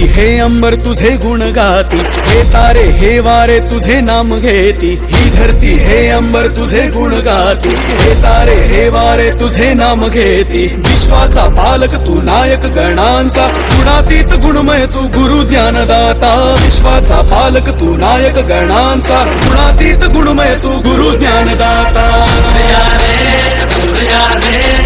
हे अंबर तुझे गुण गाती, हे तारे हे वारे तुझे नाम घेती। ही धरती हे अंबर तुझे गुण गाती, हे तारे हे वारे तुझे नाम घेती। विश्वाचा पालक तू नायक गणांचा, गुणातीत गुणमय तू गुरु ज्ञानदाता। विश्वाचा पालक तू नायक गणांचा, गुणातीत गुणमय तू गुरु ज्ञानदाता। गुण या रे